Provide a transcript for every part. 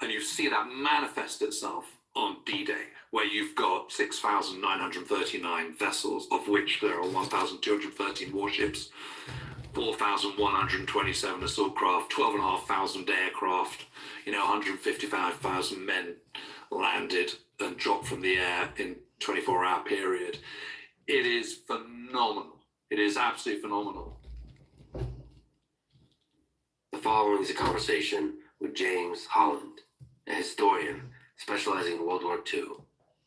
And you see that manifest itself on D-Day, where you've got 6,939 vessels, of which there are 1,213 warships, 4,127 assault craft, 12,500 aircraft, 155,000 men landed and dropped from the air in 24-hour period. It is phenomenal. It is absolutely phenomenal. The following is a conversation with James Holland, a historian specializing in World War II,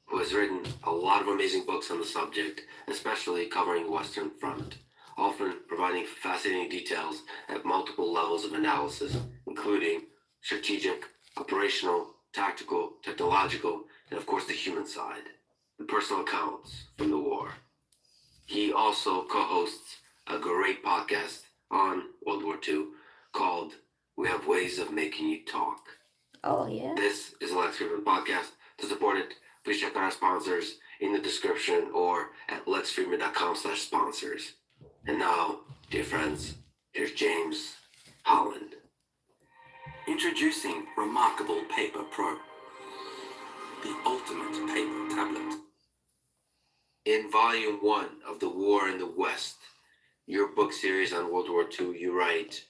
who has written a lot of amazing books on the subject, especially covering the Western Front, often providing fascinating details at multiple levels of analysis, including strategic, operational, tactical, technological, and of course the human side, and personal accounts from the war. He also co-hosts a great podcast on World War II called We Have Ways of Making You Talk. Oh, yeah? This is a Lex Fridman podcast. To support it, please check out our sponsors in the description or at lexfridman.com/sponsors. And now, dear friends, here's James Holland. Introducing Remarkable Paper Pro, the ultimate paper tablet. In Volume 1 of The War in the West, your book series on World War II, you write,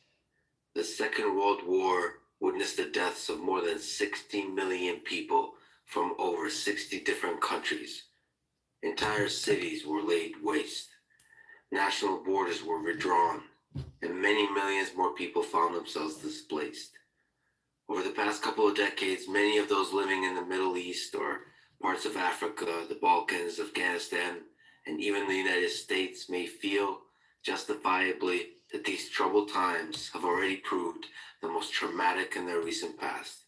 the Second World War witnessed the deaths of more than 60 million people from over 60 different countries. Entire cities were laid waste. National borders were redrawn, and many millions more people found themselves displaced. Over the past couple of decades, many of those living in the Middle East or parts of Africa, the Balkans, Afghanistan, and even the United States may feel justifiably that these troubled times have already proved the most traumatic in their recent past.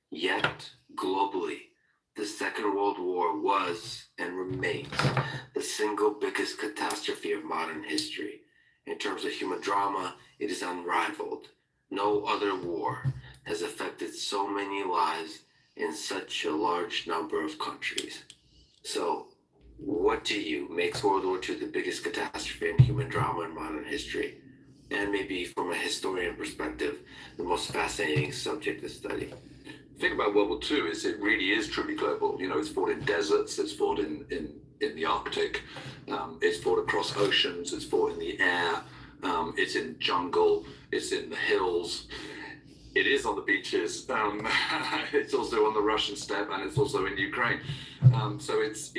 Yet, globally, the Second World War was and remains the single biggest catastrophe of modern history. In terms of human drama, it is unrivaled. No other war has affected so many lives in such a large number of countries. So, what to you makes World War II the biggest catastrophe in human drama in modern history? And maybe from a historian perspective, the most fascinating subject to study. The thing about World War II is it really is truly global. It's fought in deserts, it's fought in the Arctic, it's fought across oceans, it's fought in the air, it's in jungle, it's in the hills, it is on the beaches, it's also on the Russian steppe, and it's also in Ukraine. So it's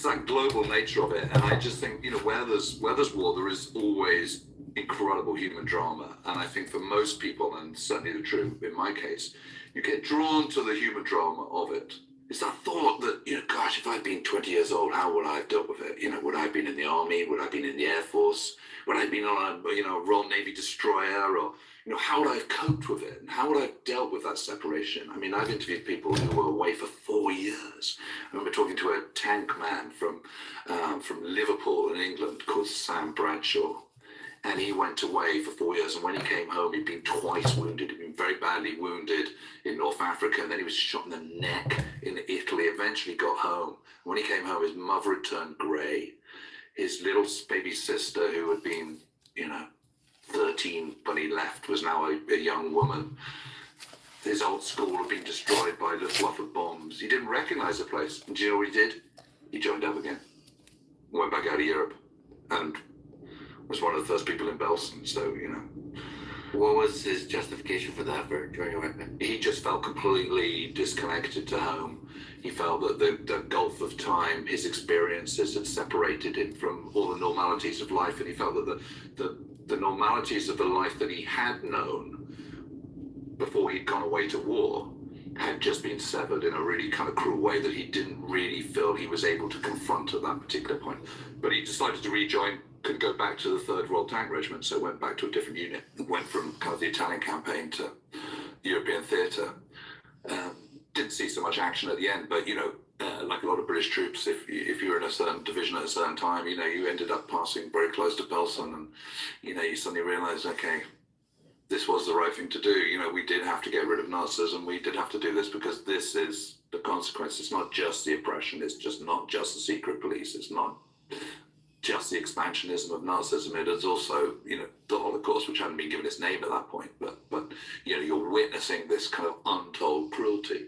that global nature of it, and I just think where there's war, there is always incredible human drama. And I think for most people, and certainly true in my case, you get drawn to the human drama of it. It's that thought that gosh, if I'd been 20 years old, how would I have dealt with it? Would I have been in the army? Would I have been in the Air Force? Would I have been on a Royal Navy destroyer? Or how would I have coped with it? And how would I have dealt with that separation? I mean, I've interviewed people who were away for 4 years. I remember talking to a tank man from Liverpool in England called Sam Bradshaw. And he went away for 4 years. And when he came home, he'd been twice wounded. He'd been very badly wounded in North Africa. And then he was shot in the neck in Italy, eventually got home. When he came home, his mother had turned grey. His little baby sister, who had been, 13 when he left, was now a young woman. His old school had been destroyed by Luftwaffe bombs. He didn't recognize the place. And do you know what he did? He joined up again. Went back out of Europe. And was one of the first people in Belsen. So, What was his justification for that, for joining right? He just felt completely disconnected to home. He felt that the gulf of time, his experiences had separated him from all the normalities of life, and he felt that the normalities of the life that he had known before he'd gone away to war had just been severed in a really kind of cruel way that he didn't really feel he was able to confront at that particular point. But he decided to rejoin, could go back to the 3rd Royal Tank Regiment, so went back to a different unit. Went from kind of the Italian campaign to European theatre. Didn't see so much action at the end, but like a lot of British troops, if you were in a certain division at a certain time, you ended up passing very close to Belsen, and you suddenly realise, okay, this was the right thing to do. We did have to get rid of Nazism. We did have to do this because this is the consequence. It's not just the oppression. It's just not just the secret police. It's not just the expansionism of Nazism. It is also, the Holocaust, which hadn't been given its name at that point. But you're witnessing this kind of untold cruelty.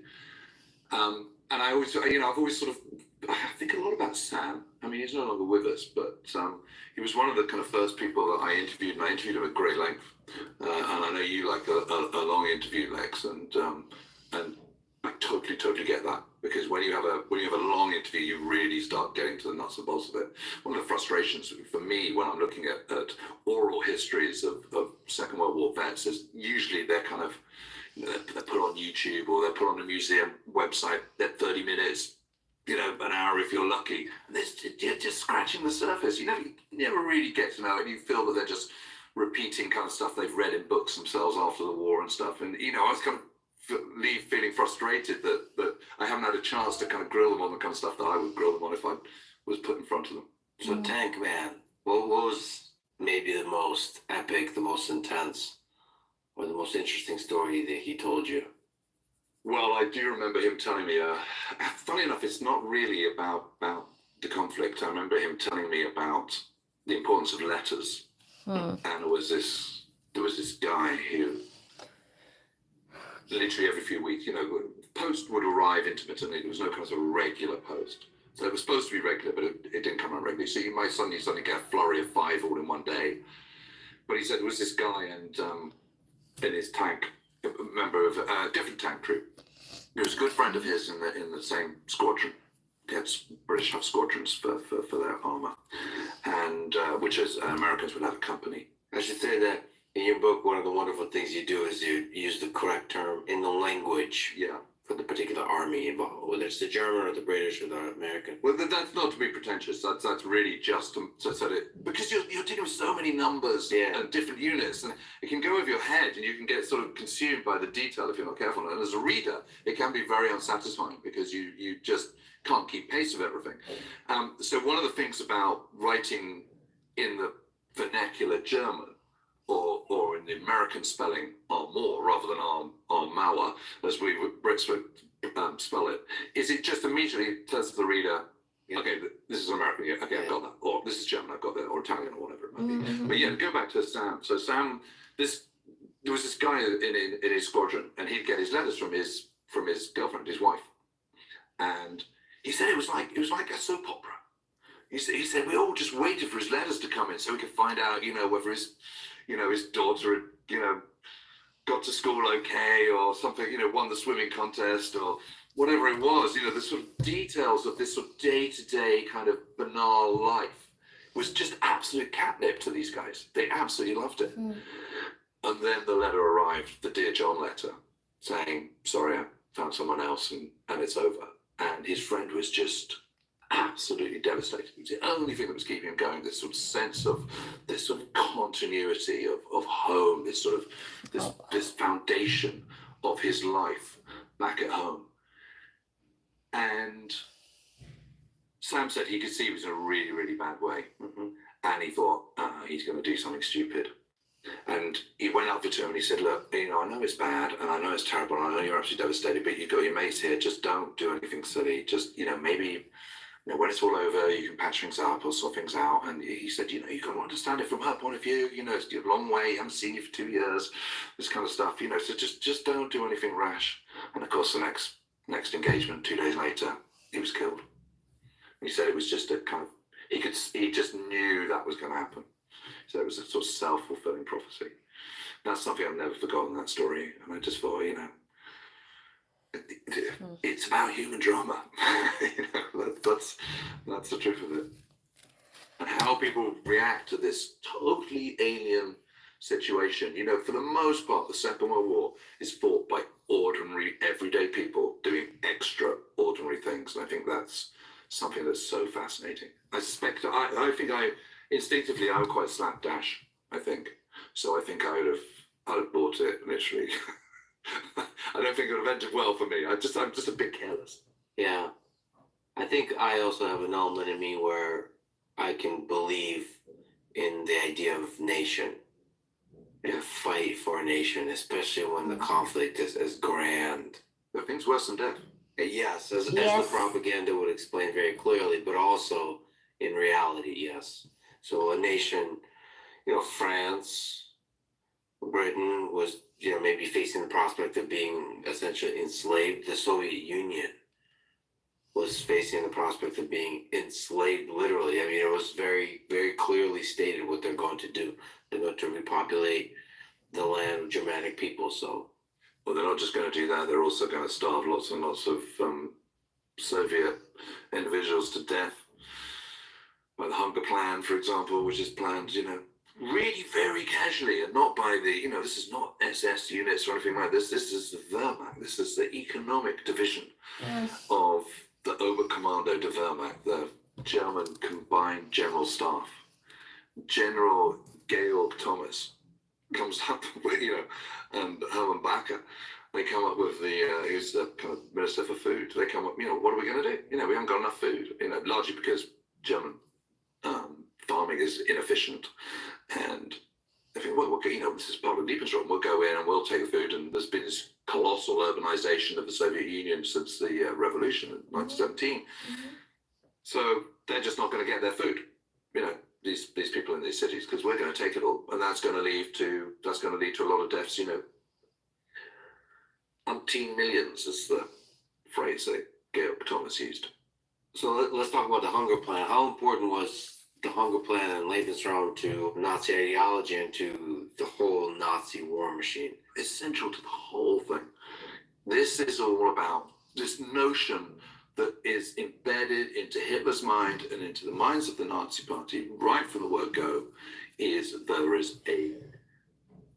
And I've always sort of, I think a lot about Sam. I mean, he's no longer with us, but he was one of the kind of first people that I interviewed, and I interviewed him at great length. And I know you like a long interview, Lex, and I totally get that, because when you have a long interview, you really start getting to the nuts and bolts of it. One of the frustrations for me when I'm looking at oral histories of Second World War vets is usually they're kind of, they're put on YouTube or they're put on a museum website. They're 30 minutes, an hour if you're lucky, and you're just scratching the surface. You never really get to know it. You feel that they're just repeating kind of stuff they've read in books themselves after the war and stuff. And I was kind of leave feeling frustrated that I haven't had a chance to kind of grill them on the kind of stuff that I would grill them on if I was put in front of them. So Tank Man, what was maybe the most epic, the most intense, or the most interesting story that he told you? Well, I do remember him telling me, funny enough, it's not really about the conflict. I remember him telling me about the importance of letters. And there was this guy who literally every few weeks, post would arrive intermittently. There was no kind of regular post. So it was supposed to be regular, but it didn't come around regularly. So you might suddenly get a flurry of 5 all in one day. But he said there was this guy and in his tank, a member of a different tank troop. He was a good friend of his in the same squadron. Gets British have squadrons for their armor, and which is Americans would have a company. I should say that in your book, one of the wonderful things you do is you use the correct term in the language for the particular army involved, whether it's the German or the British or the American. Well, that's not to be pretentious. That's really just to say it, because you're dealing with so many numbers and different units, and it can go over your head, and you can get sort of consumed by the detail if you're not careful. And as a reader, it can be very unsatisfying because you just can't keep pace with everything. So one of the things about writing in the vernacular German or in the American spelling Armor rather than Armauer, as we Brits would spell it, is it just immediately tells the reader, okay, this is American, okay, I've got that, or this is German, I've got that, or Italian, or whatever it might be. But yeah, go back to Sam. So Sam, there was this guy in his squadron, and he'd get his letters from his girlfriend, his wife, and he said it was like a soap opera. He said we all just waited for his letters to come in so we could find out, whether his daughter had, got to school okay or something, won the swimming contest or whatever it was. The sort of details of this sort of day-to-day kind of banal life was just absolute catnip to these guys. They absolutely loved it. And then the letter arrived, the Dear John letter, saying, sorry, I found someone else and it's over. And his friend was just absolutely devastated. It was the only thing that was keeping him going, this sort of sense of this sort of continuity of home, this sort of this foundation of his life back at home. And Sam said he could see he was in a really, really bad way. And he thought, he's going to do something stupid. And he went up to him and he said, look, I know it's bad and I know it's terrible and I know you're absolutely devastated, but you've got your mates here. Just don't do anything silly. Just, maybe, when it's all over, you can patch things up or sort things out. And he said, you've got to understand it from her point of view. It's a long way. I haven't seen you for 2 years, this kind of stuff, so just don't do anything rash. And of course, the next engagement, 2 days later, he was killed. He said it was just a kind of, he just knew that was going to happen. So it was a sort of self-fulfilling prophecy. That's something I've never forgotten, that story. And I just thought, it's about human drama. That's the truth of it. And how people react to this totally alien situation. For the most part, the Second World War is fought by ordinary, everyday people doing extraordinary things. And I think that's something that's so fascinating. I suspect, I think instinctively, I'm quite slapdash, I think. So I think I'd have bought it, literally. I don't think it would have ended well for me. I'm just a bit careless. Yeah. I think I also have an element in me where I can believe in the idea of nation and fight for a nation, especially when the conflict is as grand. Nothing's worse than death. Yes, as the propaganda would explain very clearly, but also in reality, yes. So a nation, France, Britain was, maybe facing the prospect of being essentially enslaved. The Soviet Union was facing the prospect of being enslaved, literally. I mean, it was very, very clearly stated what they're going to do. They're going to repopulate the land with Germanic people. So, Well, they're not just going to do that, they're also going to starve lots and lots of Soviet individuals to death. By the Hunger Plan, for example, which is planned, really very casually and not by the, this is not SS units or anything like this. This is the Wehrmacht. This is the economic division of the Oberkommando der Wehrmacht, the German Combined General Staff. General Georg Thomas comes up with, and Hermann Bacher. They come up with who's the kind of Minister for Food. They come up, what are we going to do? We haven't got enough food, largely because German farming is inefficient. And I think, well, this is part of Lebensraum. We'll go in and we'll take the food. And there's been this colossal urbanization of the Soviet Union since the revolution in 1917. So they're just not going to get their food, these people in these cities, because we're going to take it all, and that's going to lead to a lot of deaths. Umpteen millions is the phrase that Georg Thomas used. So let's talk about the Hunger Plan. How important was the Hunger Plan and Lebensraum to Nazi ideology and to the whole Nazi war machine? Essential to the whole thing. This is all about this notion that is embedded into Hitler's mind and into the minds of the Nazi Party right from the word go, is there is a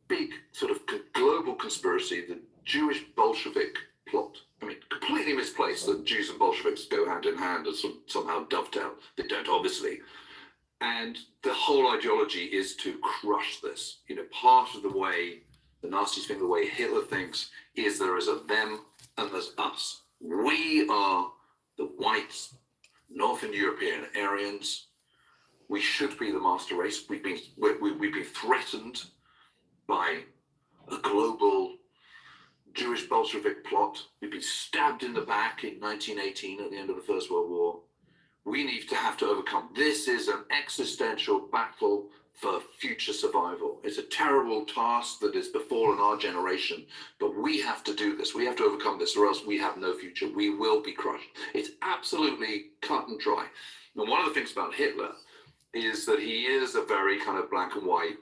big sort of global conspiracy, the Jewish Bolshevik plot. I mean, completely misplaced that Jews and Bolsheviks go hand in hand and somehow dovetail. They don't, obviously. And the whole ideology is to crush this. Part of the way the Nazis think, the way Hitler thinks, is there is a them and there's us. We are the whites, Northern European Aryans. We should be the master race. We've been threatened by a global Jewish Bolshevik plot. We've been stabbed in the back in 1918 at the end of the First World War. We need to have to overcome. This is an existential battle for future survival. It's a terrible task that is befallen our generation, but we have to do this. We have to overcome this, or else we have no future. We will be crushed. It's absolutely cut and dry. And one of the things about Hitler is that he is a very kind of black and white,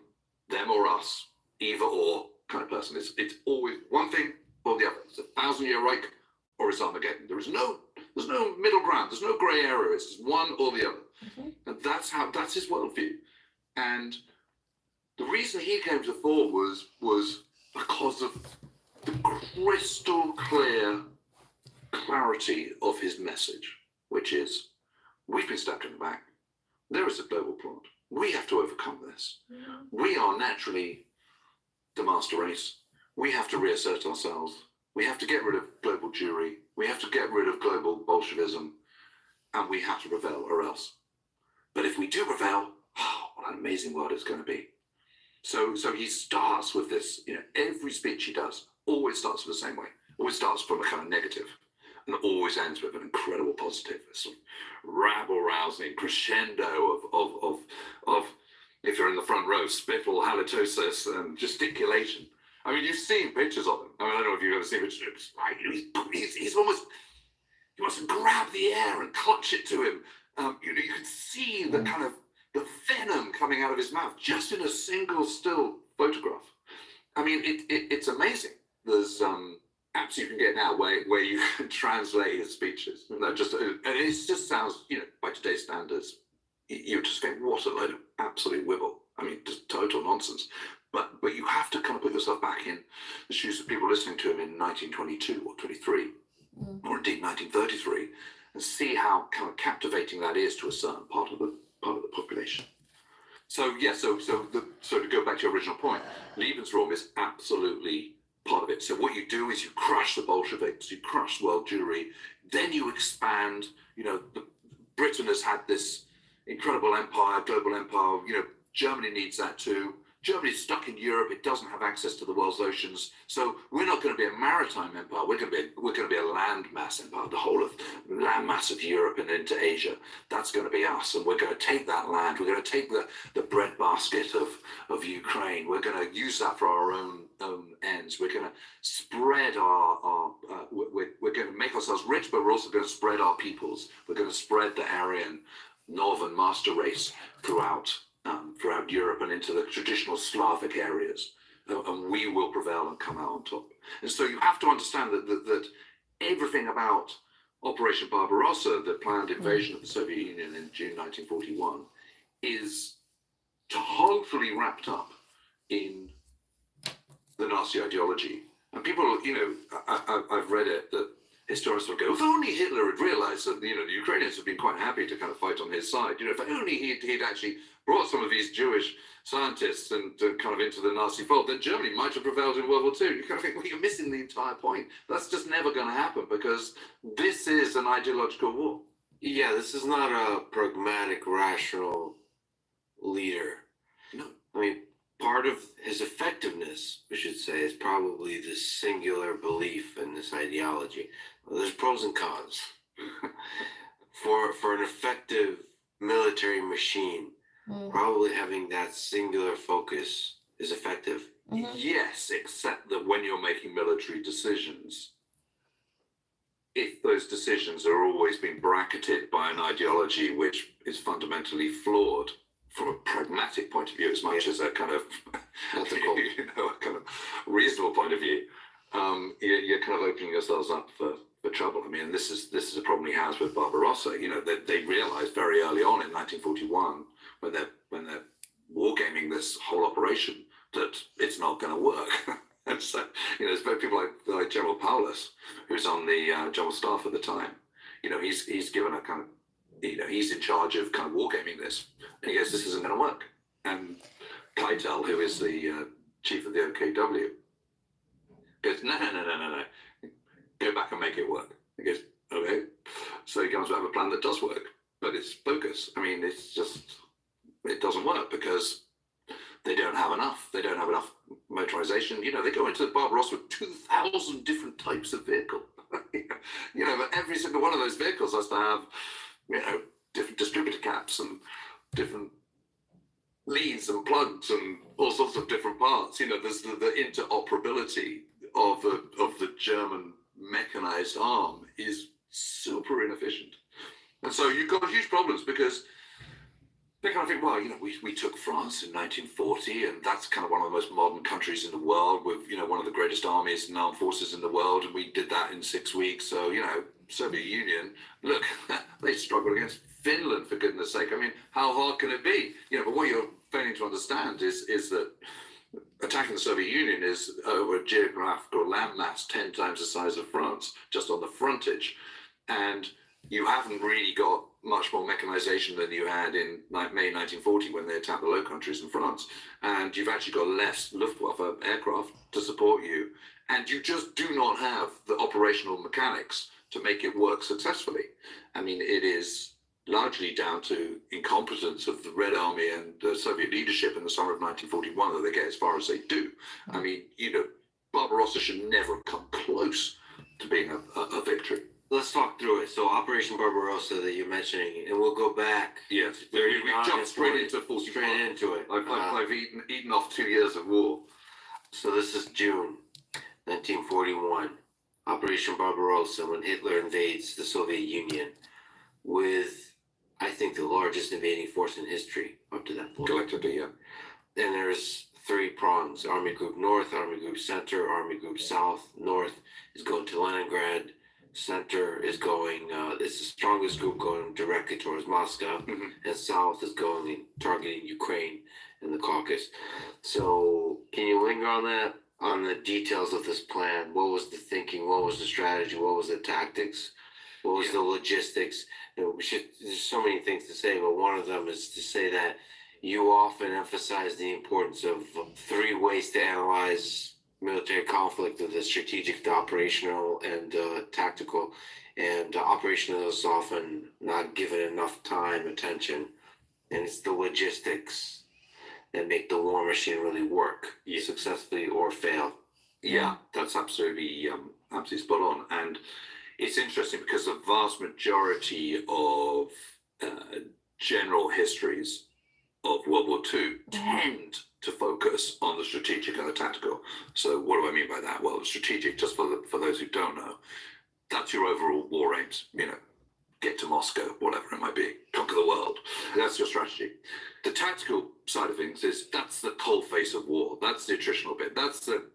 them or us, either or kind of person. It's always one thing or the other. It's a 1,000-year Reich or it's Armageddon. There's no middle ground. There's no grey area. It's one or the other. And that's his worldview. And the reason he came to the fore was because of the crystal clear clarity of his message, which is, we've been stabbed in the back. There is a global plot. We have to overcome this. We are naturally the master race. We have to reassert ourselves. We have to get rid of global Jewry. We have to get rid of global Bolshevism. And we have to rebel or else. But if we do rebel, what an amazing world it's going to be. So he starts with this, every speech he does always starts with the same way. Always starts from a kind of negative and always ends with an incredible positive, this sort of rabble-rousing crescendo of, if you're in the front row, spittle, halitosis, and gesticulation. I mean, you've seen pictures of him. I mean, I don't know if you've ever seen pictures of him. It's like, he's almost, he wants to grab the air and clutch it to him. You can see the kind of the venom coming out of his mouth just in a single still photograph. I mean, it's amazing. There's apps you can get now where you can translate his speeches. And it just sounds, by today's standards, you just think, what a load of absolute wibble. I mean, just total nonsense. But you have to kind of put yourself back in the shoes of people listening to him in 1922 or 23, or indeed 1933, and see how kind of captivating that is to a certain part of the population. So to go back to your original point, Lebensraum is absolutely part of it. So what you do is you crush the Bolsheviks, you crush world Jewry, then you expand. Britain has had this incredible empire, global empire. Germany needs that too. Germany's stuck in Europe. It doesn't have access to the world's oceans. So we're not going to be a maritime empire. We're going to be a land mass empire. The whole of land mass of Europe and into Asia. That's going to be us. And we're going to take that land. We're going to take the breadbasket of Ukraine. We're going to use that for our own ends. We're going to spread we're going to make ourselves rich, but we're also going to spread our peoples. We're going to spread the Aryan northern master race throughout Europe and into the traditional Slavic areas, and we will prevail and come out on top. And so you have to understand that everything about Operation Barbarossa, the planned invasion of the Soviet Union in June 1941, is totally wrapped up in the Nazi ideology. And people, I've read it that historians will go, if only Hitler had realized that, the Ukrainians have been quite happy to kind of fight on his side. If only he'd actually brought some of these Jewish scientists and kind of into the Nazi fold, then Germany might have prevailed in World War II. You kind of think, well, you're missing the entire point. That's just never going to happen because this is an ideological war. Yeah, this is not a pragmatic, rational leader. No. I mean, part of his effectiveness, we should say, is probably this singular belief in this ideology. Well, there's pros and cons. For an effective military machine, probably having that singular focus is effective. Yes, except that when you're making military decisions, if those decisions are always being bracketed by an ideology which is fundamentally flawed from a pragmatic point of view, as much as a kind of ethical, a kind of reasonable point of view, you're kind of opening yourselves up for trouble. I mean, this is a problem he has with Barbarossa. They realized very early on in 1941 when they're wargaming this whole operation that it's not going to work. And so, there's people like General Paulus, who's on the general staff at the time. He's given a kind of, he's in charge of kind of wargaming this, and he goes, "This isn't going to work." And Keitel, who is the chief of the OKW, goes, "No, go back and make it work." He goes, "Okay." So he comes up with a plan that does work, but it's focus. I mean, it doesn't work because they don't have enough. They don't have enough motorization. They go into Barbarossa with 2,000 different types of vehicle. But every single one of those vehicles has to have, different distributor caps and different leads and plugs and all sorts of different parts. There's the interoperability of the German mechanized arm is super inefficient. And so you've got huge problems because they kind of think, well, we took France in 1940, and that's kind of one of the most modern countries in the world with, one of the greatest armies and armed forces in the world, and we did that in 6 weeks. So, Soviet Union, look, they struggled against Finland, for goodness sake. I mean, how hard can it be? But what you're failing to understand is that attacking the Soviet Union is over a geographical landmass 10 times the size of France, just on the frontage. And you haven't really got much more mechanization than you had in May 1940 when they attacked the Low Countries in France. And you've actually got less Luftwaffe aircraft to support you. And you just do not have the operational mechanics to make it work successfully. I mean, it is largely down to incompetence of the Red Army and the Soviet leadership in the summer of 1941 that they get as far as they do. I mean, Barbarossa should never have come close to being a victory. Let's talk through it. So Operation Barbarossa that you're mentioning, and we'll go back. Yes, we jumped straight into 41. Straight into it. I've eaten off 2 years of war. So this is June 1941. Operation Barbarossa, when Hitler invades the Soviet Union with, I think, the largest invading force in history up to that point. Collectively, yeah. And there's 3 prongs: Army Group North, Army Group Center, Army Group South. North is going to Leningrad. Center is going, it's the strongest group going directly towards Moscow, and South is going targeting Ukraine and the Caucasus. So can you linger on that, on the details of this plan? What was the thinking? What was the strategy? What was the tactics? What was the logistics? There's so many things to say, but one of them is to say that you often emphasize the importance of 3 ways to analyze military conflict: of the strategic, the operational, and tactical. And operational is often not given enough time, attention, and it's the logistics. and make the war machine really work Yeah. successfully or fail. Yeah, that's absolutely spot on. And it's interesting because the vast majority of general histories of World War II tend to focus on the strategic and the tactical. So what do I mean by that? Well, the strategic, just for those who don't know, that's your overall war aims. Get to Moscow, whatever it might be, conquer the world. That's your strategy. The tactical side of things that's the cold face of war. That's the attritional bit. That's the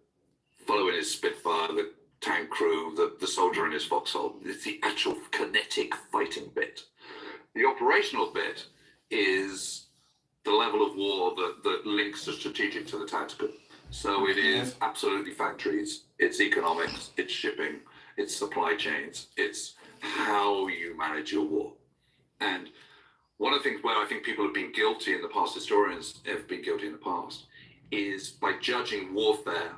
fellow in his Spitfire, the tank crew, the soldier in his foxhole. It's the actual kinetic fighting bit. The operational bit is the level of war that links the strategic to the tactical. So it is absolutely factories, it's economics, it's shipping, it's supply chains, it's how you manage your war. And one of the things where I think people have been guilty in the past, historians have been guilty in the past, is by judging warfare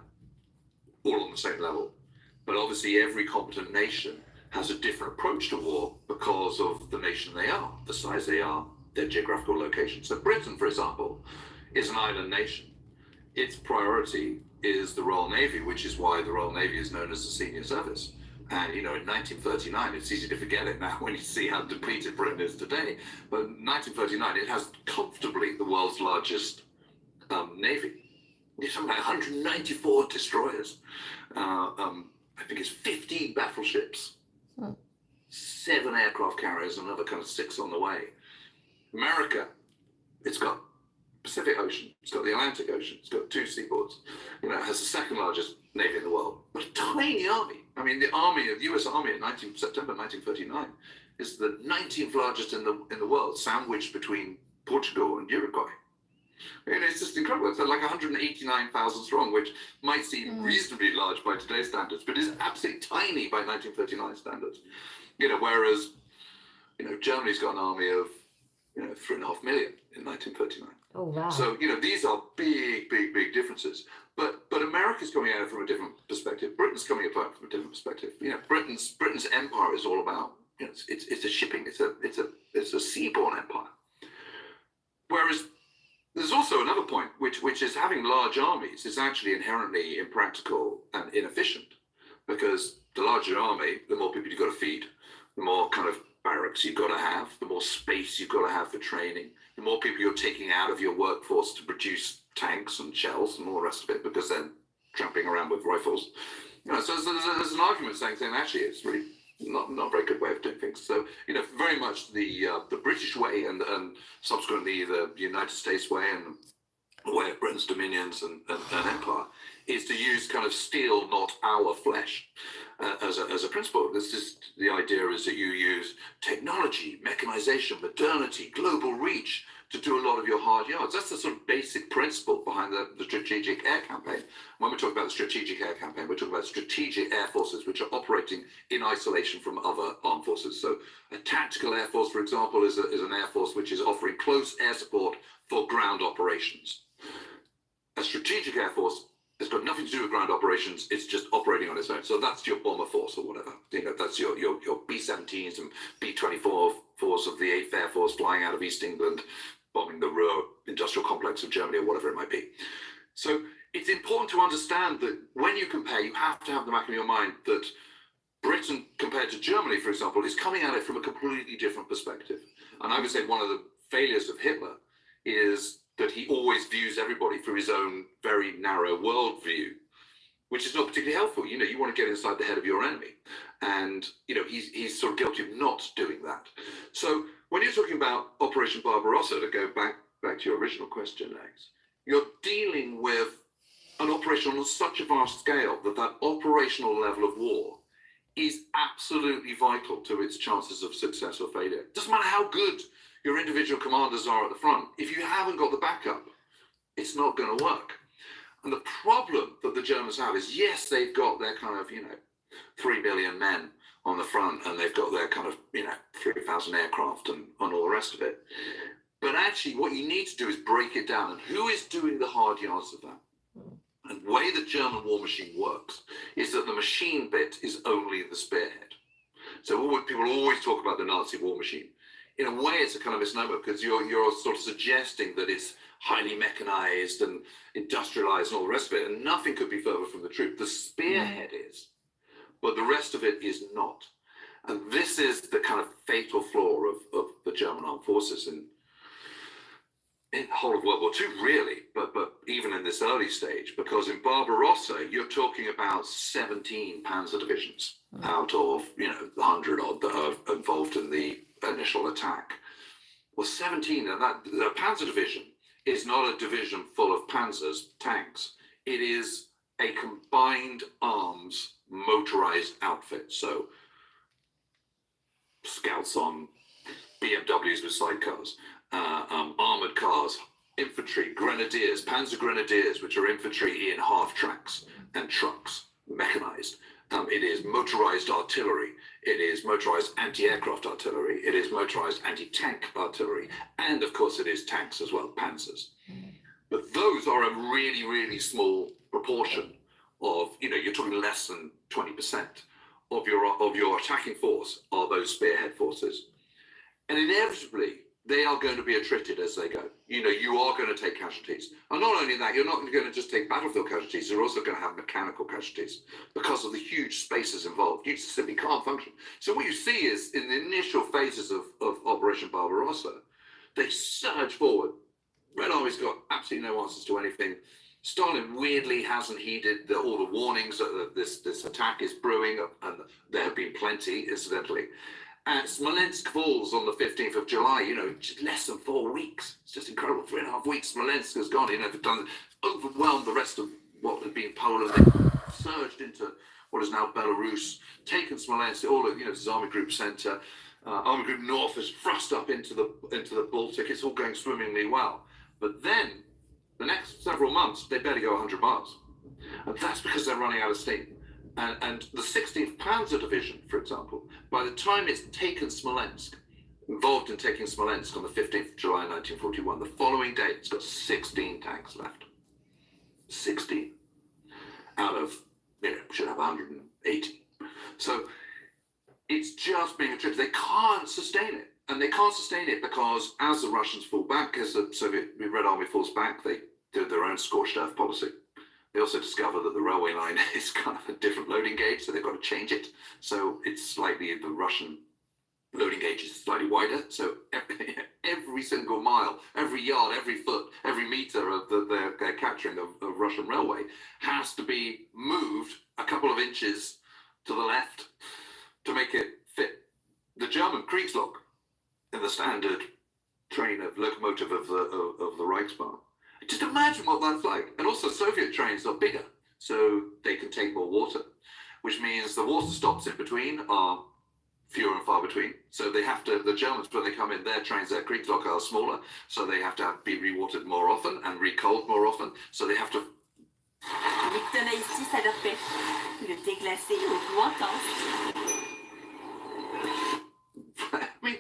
all on the same level. But obviously every competent nation has a different approach to war because of the nation they are, the size they are, their geographical location. So Britain, for example, is an island nation. Its priority is the Royal Navy, which is why the Royal Navy is known as the senior service. And, in 1939, it's easy to forget it now when you see how depleted Britain is today. But in 1939, it has comfortably the world's largest navy. You're talking about 194 destroyers. I think it's 15 battleships, 7 aircraft carriers, another kind of 6 on the way. America, it's got Pacific Ocean, it's got the Atlantic Ocean, it's got 2 seaports. It has the second largest navy in the world, but a tiny army. I mean, the U.S. Army in September 1939 is the 19th largest in the world, sandwiched between Portugal and Uruguay. It's just incredible. It's like 189,000 strong, which might seem reasonably large by today's standards, but is absolutely tiny by 1939 standards. Whereas, Germany's got an army of, 3.5 million in 1939. Oh, wow. So, these are big, big, big differences. But America's coming at it from a different perspective. Britain's coming at it from a different perspective. Britain's empire is all about, it's a shipping, it's a seaborne empire. Whereas there's also another point, which is having large armies is actually inherently impractical and inefficient, because the larger your army, the more people you've got to feed, the more kind of barracks you've got to have, the more space you've got to have for training, the more people you're taking out of your workforce to produce tanks and shells and all the rest of it, because they're tramping around with rifles. So there's an argument saying actually it's really not a very good way of doing things. So, very much the British way and subsequently the United States way and the way of Britain's dominions and empire is to use kind of steel, not our flesh, as a principle. This is the idea is that you use technology, mechanization, modernity, global reach to do a lot of your hard yards. That's the sort of basic principle behind the Strategic Air Campaign. When we talk about the Strategic Air Campaign, we're talking about strategic air forces which are operating in isolation from other armed forces. So a tactical air force, for example, is an air force which is offering close air support for ground operations. A strategic air force has got nothing to do with ground operations. It's just operating on its own. So that's your bomber force or whatever. That's your B-17s and B-24s of the 8th Air Force flying out of East England, bombing the Ruhr industrial complex of Germany or whatever it might be. So it's important to understand that when you compare, you have to have the back of your mind that Britain, compared to Germany, for example, is coming at it from a completely different perspective. And I would say one of the failures of Hitler is that he always views everybody through his own very narrow worldview, which is not particularly helpful. You want to get inside the head of your enemy. And, he's sort of guilty of not doing that. So when you're talking about Operation Barbarossa, to go back to your original question, Lex, you're dealing with an operation on such a vast scale that operational level of war is absolutely vital to its chances of success or failure. Doesn't matter how good your individual commanders are at the front. If you haven't got the backup, it's not going to work. And the problem that the Germans have is, yes, they've got their kind of, 3 million men on the front, and they've got their kind of, 3,000 aircraft and all the rest of it. But actually, what you need to do is break it down. And who is doing the hard yards of that? And the way the German war machine works is that the machine bit is only the spearhead. So people always talk about the Nazi war machine. In a way, it's a kind of misnomer, because you're sort of suggesting that it's highly mechanized and industrialized and all the rest of it. And nothing could be further from the truth. The spearhead is, but the rest of it is not. And this is the kind of fatal flaw of the German armed forces in the whole of World War II, really, but even in this early stage, because in Barbarossa, you're talking about 17 panzer divisions out of, the 100 odd that are involved in the initial attack. Well, 17, and that the panzer division is not a division full of panzers, tanks. It is a combined arms motorized outfit. So scouts on BMWs with sidecars, armored cars, infantry, grenadiers, panzer grenadiers, which are infantry in half tracks and trucks, mechanized. It is motorized artillery. It is motorized anti-aircraft artillery. It is motorized anti-tank artillery. And of course it is tanks as well, panzers. But those are a really, really small proportion of, you're talking less than 20% of your attacking force are those spearhead forces. And inevitably, they are going to be attrited as they go. You are going to take casualties. And not only that, you're not going to just take battlefield casualties, you're also going to have mechanical casualties because of the huge spaces involved. You simply can't function. So what you see is, in the initial phases of Operation Barbarossa, they surge forward. Red Army's got absolutely no answers to anything. Stalin weirdly hasn't heeded all the warnings that this attack is brewing, and there have been plenty, incidentally. And Smolensk falls on the 15th of July, just less than 4 weeks. It's just incredible. 3.5 weeks, Smolensk has gone, they've done, overwhelmed the rest of what had been Poland. They've surged into what is now Belarus, taken Smolensk, all of, this is Army Group Center. Army Group North has thrust up into the Baltic. It's all going swimmingly well. But then, the next several months, they barely go 100 miles. And that's because they're running out of steam. And the 16th Panzer Division, for example, by the time it's taken Smolensk, involved in taking Smolensk on the 15th of July 1941, the following day, it's got 16 tanks left. 16 out of, should have 180. So it's just being attributed. They can't sustain it. And they can't sustain it because as the Russians fall back, as the Soviet Red Army falls back, they do their own scorched earth policy. They also discover that the railway line is kind of a different loading gauge, so they've got to change it. So it's slightly, the Russian loading gauge is slightly wider. So every single mile, every yard, every foot, every meter of they're capturing of Russian railway has to be moved a couple of inches to the left to make it fit. The German Kriegslock in the standard train of locomotive of the Reichsbahn. Just imagine what that's like. And also Soviet trains are bigger, so they can take more water, which means the water stops in between are fewer and far between. So they have to, the Germans, when they come in, their trains, their Kriegslock are smaller, so they have to be rewatered more often and recoaled more often. So they have to... Les tonalités s'adaptaient. Le déglacé au doigt intense. I mean,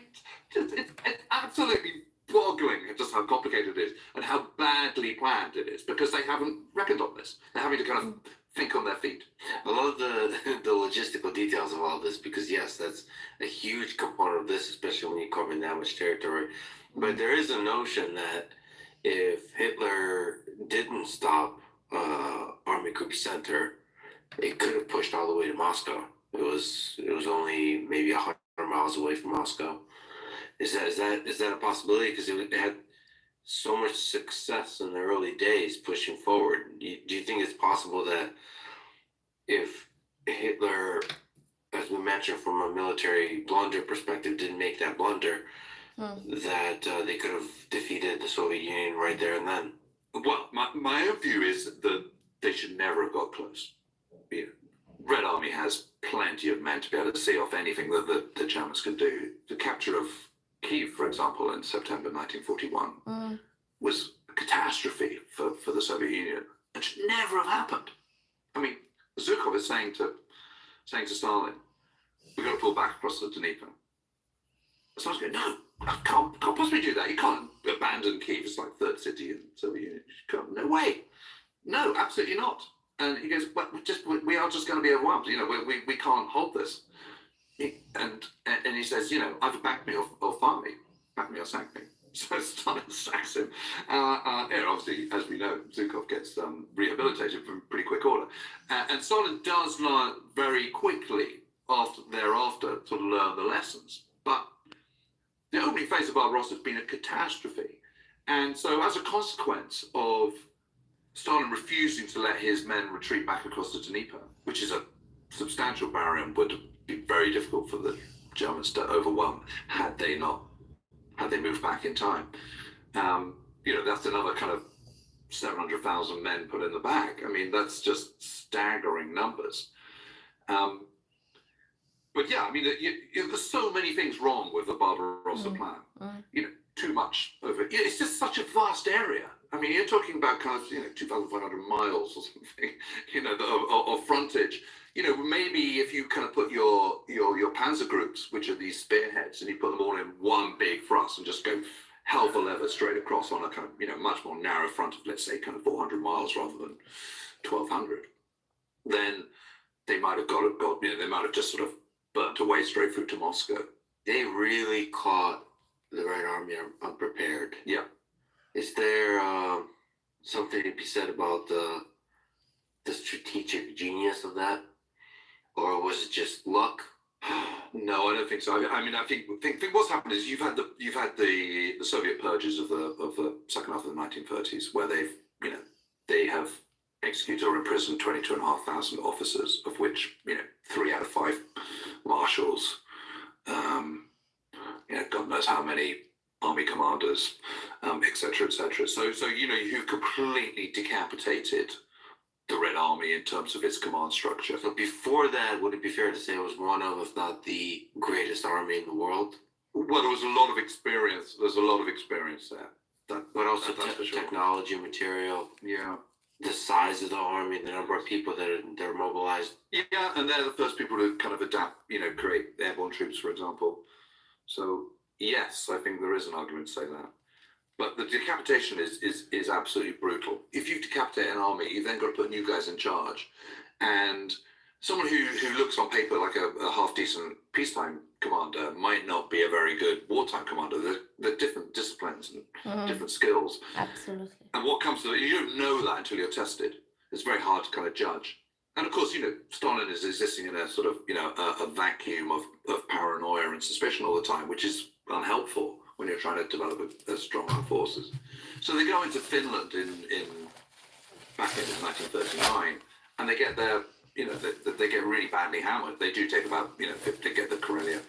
it's absolutely boggling just how complicated it is and how badly planned it is, because they haven't reckoned on this. They're having to kind of think on their feet. I love the logistical details of all this, because yes, that's a huge component of this, especially when you cover that much territory. But there is a notion that if Hitler didn't stop Army Group Center, it could have pushed all the way to Moscow. It was only maybe 100 miles away from Moscow. Is that a possibility? Because it had so much success in the early days pushing forward. Do you think it's possible that if Hitler, as we mentioned from a military blunder perspective, didn't make that blunder, that they could have defeated the Soviet Union right there and then? Well, my own view is that they should never have got close. Red Army has plenty of men to be able to see off anything that the Germans could do. The capture of Kiev, for example, in September 1941 was a catastrophe for the Soviet Union. It should never have happened. I mean, Zhukov is saying to Stalin, we've got to pull back across the Dnieper. Stalin's going, no, can't possibly do that. You can't abandon Kiev. It's like third city in the Soviet Union. No way. No, absolutely not. And he goes, well, we are just going to be overwhelmed. We can't hold this. And he says, either back me or fire me, back me or sack me. So Stalin sacks him. Obviously, as we know, Zhukov gets rehabilitated from pretty quick order. And Stalin does learn very quickly thereafter to learn the lessons. But the opening phase of Barbarossa has been a catastrophe. And so as a consequence of Stalin refusing to let his men retreat back across the Dnieper, which is a substantial barrier and would be very difficult for the Germans to overwhelm had they moved back in time. That's another kind of 700,000 men put in the bag. I mean, that's just staggering numbers. But yeah, I mean, there's so many things wrong with the Barbarossa plan. Too much over. It's just such a vast area. I mean, you're talking about kind of 2,500 miles or something, of frontage. Maybe if you kind of put your panzer groups, which are these spearheads, and you put them all in one big thrust and just go hell for leather straight across on a kind of much more narrow front of, let's say, kind of 400 miles rather than 1,200, then they might have they might have just sort of burnt away straight through to Moscow. They really caught the Red Army unprepared. Yeah. Is there something to be said about the strategic genius of that, or was it just luck? No, I don't think so. I mean, I think what's happened is you've had the Soviet purges of the second half of the 1930s, where they have executed or imprisoned 22,500 officers, of which 3 out of 5 marshals. God knows how many army commanders, etc., etc. So you've completely decapitated the Red Army in terms of its command structure. So before that, would it be fair to say it was one of, if not the greatest army in the world? Well, there was a lot of experience. There's a lot of experience there. But also technology, material. Yeah. The size of the army, the number of people that are mobilized. Yeah, and they're the first people to kind of adapt, create airborne troops, for example. So yes, I think there is an argument to say that. But the decapitation is absolutely brutal. If you decapitate an army, you've then got to put new guys in charge. And someone who looks on paper like a half-decent peacetime commander might not be a very good wartime commander. They're different disciplines and different skills. Absolutely. And what comes to it, you don't know that until you're tested. It's very hard to kind of judge. And of course, Stalin is existing in a sort of, a vacuum of paranoia and suspicion all the time, which is unhelpful when you're trying to develop a strong armed forces. So they go into Finland in back in 1939, and they get there, they get really badly hammered. They do take about, they get the Karelia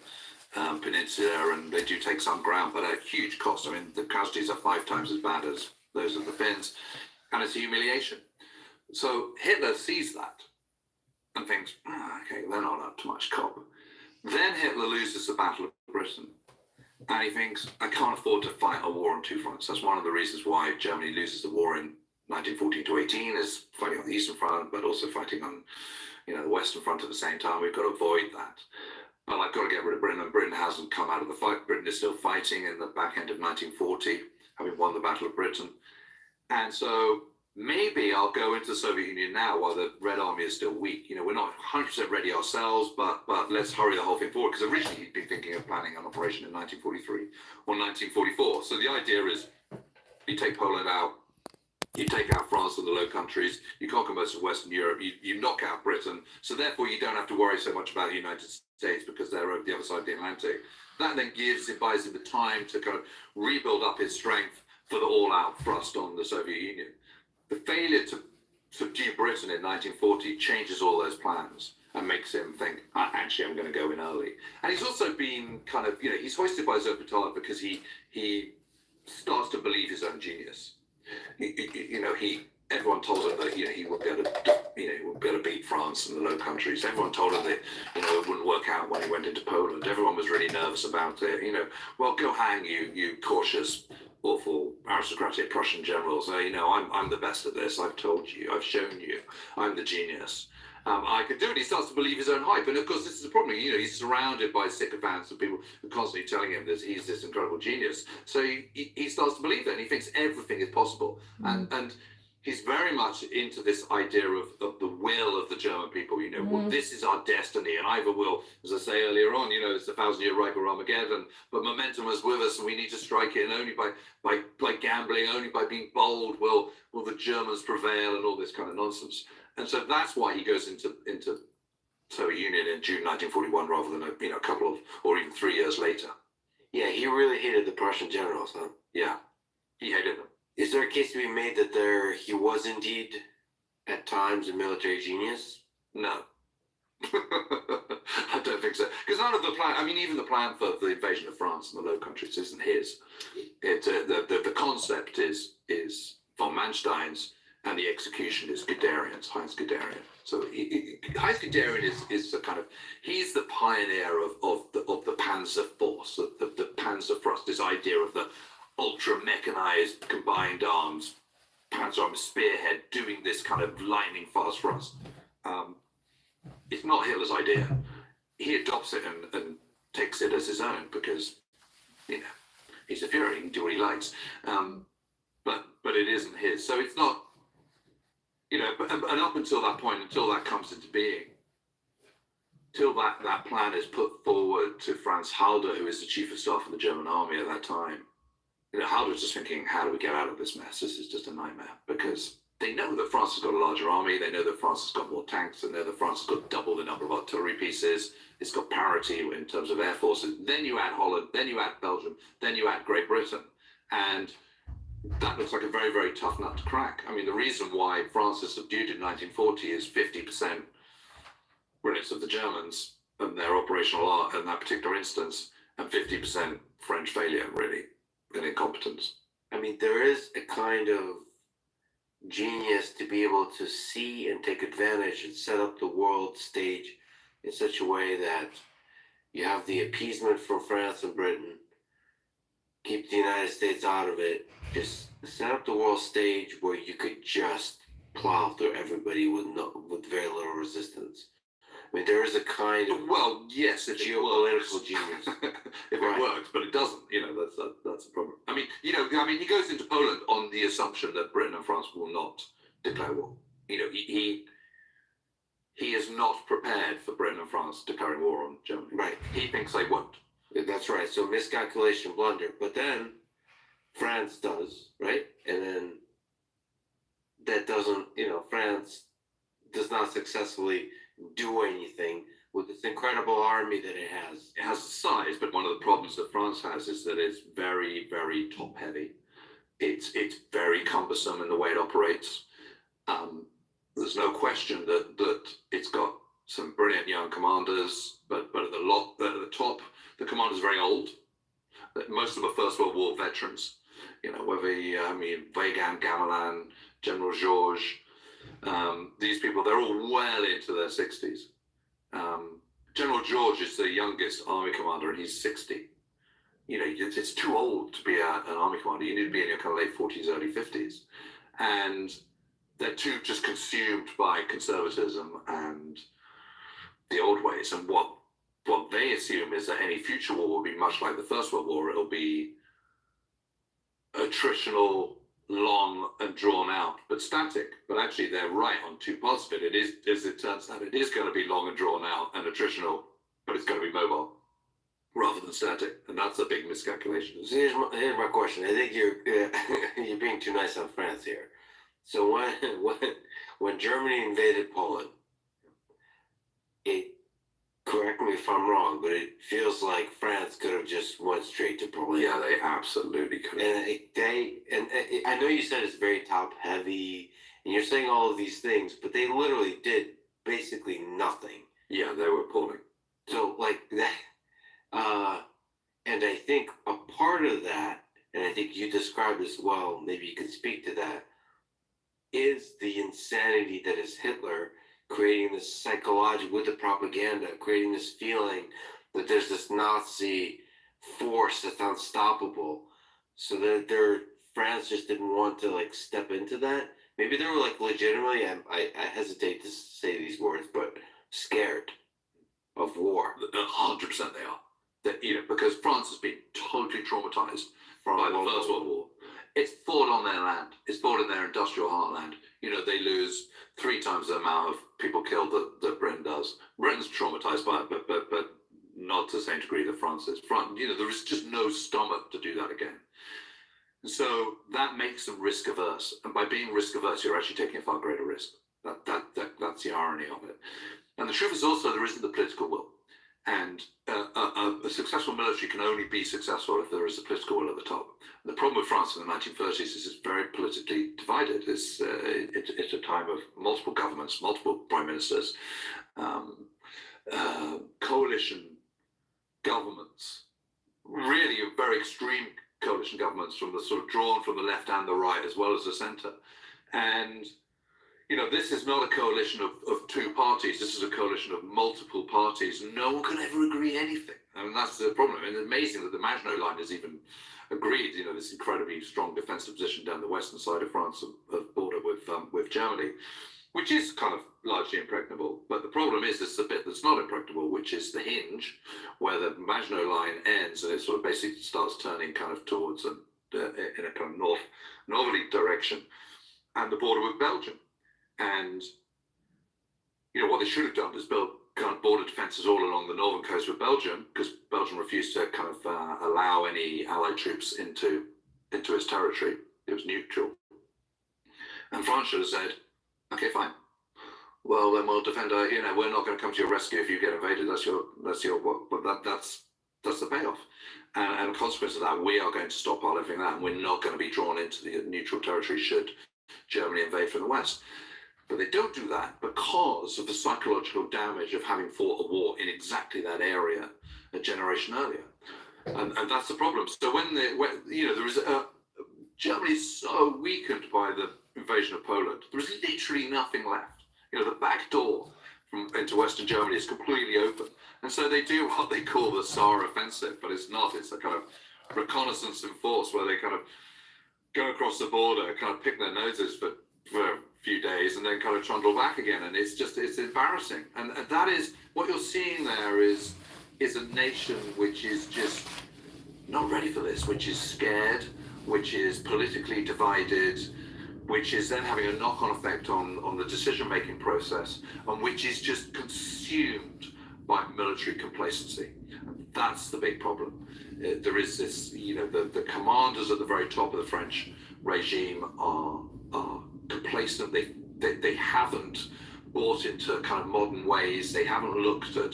Peninsula, and they do take some ground, but at a huge cost. I mean, the casualties are 5 times as bad as those of the Finns, and it's a humiliation. So Hitler sees that and thinks, okay, they're not up to much cop. Then Hitler loses the Battle of Britain. And he thinks, I can't afford to fight a war on 2 fronts. That's one of the reasons why Germany loses the war in 1914 to 18, is fighting on the Eastern Front, but also fighting on, the Western Front at the same time. We've got to avoid that. But I've got to get rid of Britain, and Britain hasn't come out of the fight. Britain is still fighting in the back end of 1940, having won the Battle of Britain. And so maybe I'll go into the Soviet Union now while the Red Army is still weak. We're not 100% ready ourselves, but let's hurry the whole thing forward, because originally he'd been thinking of planning an operation in 1943 or 1944. So the idea is you take Poland out, you take out France and the Low Countries, you conquer most of Western Europe, you knock out Britain, so therefore you don't have to worry so much about the United States because they're over the other side of the Atlantic. That then buys him the time to kind of rebuild up his strength for the all-out thrust on the Soviet Union. The failure to subdue Britain in 1940 changes all those plans and makes him think, actually, I'm going to go in early. And he's also been kind of, he's hoisted by his own petard because he starts to believe his own genius. Everyone told him that he would be able to beat France and the Low Countries. Everyone told him that it wouldn't work out when he went into Poland. Everyone was really nervous about it. Well, go hang you cautious, awful aristocratic Prussian generals. I'm the best at this. I've told you. I've shown you. I'm the genius. I could do it. He starts to believe his own hype, and of course, this is the problem. He's surrounded by sycophants and people who are constantly telling him that he's this incredible genius. So he starts to believe it, and he thinks everything is possible. And he's very much into this idea of the will of the German people. You know, well, this is our destiny, and either will, as I say earlier on, you know, it's the 1,000-year Reich or Armageddon, but momentum is with us, and we need to strike it, and only by gambling, only by being bold will the Germans prevail, and all this kind of nonsense. And so that's why he goes into Soviet Union in June 1941 rather than a couple of or even 3 years later. Yeah, he really hated the Prussian generals, huh? Yeah, he hated them. Is there a case to be made that he was indeed at times a military genius? No. I don't think so. Because none of the plan, I mean, even the plan for the invasion of France and the Low Countries isn't his. The concept is von Manstein's, and the execution is Guderian's, Heinz Guderian. So Heinz Guderian is the kind of, he's the pioneer of the Panzer Force, the Panzer Force, this idea of the ultra mechanized combined arms Panzer Army spearhead doing this kind of lightning fast thrust. It's not Hitler's idea. He adopts it and takes it as his own because, you know, he's a Fuhrer, he can do what he likes. But it isn't his. So it's not, you know, and up until that point, until that comes into being, till that plan is put forward to Franz Halder, who is the chief of staff of the German army at that time, you know, Halder was just thinking, how do we get out of this mess? This is just a nightmare, because they know that France has got a larger army. They know that France has got more tanks. They know that France has got double the number of artillery pieces. It's got parity in terms of air forces. Then you add Holland, then you add Belgium, then you add Great Britain. And that looks like a very, very tough nut to crack. I mean, the reason why France is subdued in 1940 is 50% brilliance of the Germans and their operational art in that particular instance, and 50% French failure, really, and incompetence. I mean, there is a kind of genius to be able to see and take advantage and set up the world stage in such a way that you have the appeasement from France and Britain, keep the United States out of it, just set up the world stage where you could just plow through everybody with very little resistance. I mean, there is a kind of yes, if geopolitical genius. If it works, but it doesn't. You know, that's the problem. I mean, he goes into Poland on the assumption that Britain and France will not declare war. You know, he is not prepared for Britain and France declaring war on Germany. Right. He thinks they won't. That's right. So miscalculation, blunder. But then France does, right? And then that doesn't, France does not successfully do anything with this incredible army that it has. It has the size, but one of the problems that France has is that it's very, very top heavy. It's very cumbersome in the way it operates. There's no question that it's got some brilliant young commanders, but at the top, the commanders are very old. Most of them are First World War veterans. You know, whether Weygand, Gamelin, General Georges, these people, they're all well into their 60s. General George is the youngest army commander, and he's 60. You know, it's too old to be an army commander. You need to be in your kind of late 40s, early 50s. And they're too just consumed by conservatism and the old ways. And what they assume is that any future war will be much like the First World War. It'll be attritional, long and drawn out, but static. But actually, they're right on two parts of it. It is, as it turns out, it is going to be long and drawn out and attritional, but it's going to be mobile rather than static, and that's a big miscalculation. So here's my question. I think you're being too nice on France here. So when Germany invaded Poland, correct me if I'm wrong, but it feels like France could have just went straight to Berlin. Yeah, they absolutely could. And I know you said it's very top heavy, and you're saying all of these things, but they literally did basically nothing. Yeah, they were appalling. So like that, and I think a part of that, and I think you described as well, maybe you could speak to that, is the insanity that is Hitler creating this psychological, with the propaganda, creating this feeling that there's this Nazi force that's unstoppable. So that France just didn't want to like step into that. Maybe they were like legitimately, I hesitate to say these words, but scared of war. 100% they are. That, because France has been totally traumatized by the First World War. it's fought on their land. It's fought in their industrial heartland. You know, they lose 3 times the amount of people killed that Britain does. Britain's traumatized by it, but not to the same degree that France is. You know, there is just no stomach to do that again. So that makes them risk averse, and by being risk averse, you're actually taking a far greater risk. That's the irony of it. And the truth is also there isn't the political will, and a successful military can only be successful if there is a political will at the top. And the problem with France in the 1930s is it's very politically divided. It's a time of multiple governments, multiple prime ministers, coalition governments, really very extreme coalition governments from the sort of drawn from the left and the right as well as the centre. And you know, this is not a coalition of 2 parties. This is a coalition of multiple parties. No one can ever agree anything. I mean, that's the problem. And it's amazing that the Maginot Line has even agreed, you know, this incredibly strong defensive position down the western side of France, of border with Germany, which is kind of largely impregnable. But the problem is this is the bit that's not impregnable, which is the hinge where the Maginot Line ends and it sort of basically starts turning kind of towards in a kind of northerly direction, and the border with Belgium. And you know what they should have done is build kind of border defences all along the northern coast with Belgium, because Belgium refused to kind of allow any Allied troops into its territory. It was neutral, and France should have said, "Okay, fine. Well, then we'll defend our. You know, we're not going to come to your rescue if you get invaded. That's your work." But that's the payoff, and a consequence of that, we are going to stop living that, and we're not going to be drawn into the neutral territory should Germany invade from the west. But they don't do that because of the psychological damage of having fought a war in exactly that area a generation earlier, and that's the problem. So when you know, there is Germany is so weakened by the invasion of Poland, there is literally nothing left. You know, the back door into Western Germany is completely open, and so they do what they call the Saar offensive, but it's not. It's a kind of reconnaissance in force where they kind of go across the border, kind of pick their noses for a few days, and then kind of trundle back again, and it's embarrassing. And that is what you're seeing there is a nation which is just not ready for this, which is scared, which is politically divided, which is then having a knock-on effect on the decision-making process, and which is just consumed by military complacency. That's the big problem. There is this, you know, the commanders at the very top of the French regime are complacent. They haven't bought into kind of modern ways. They haven't looked at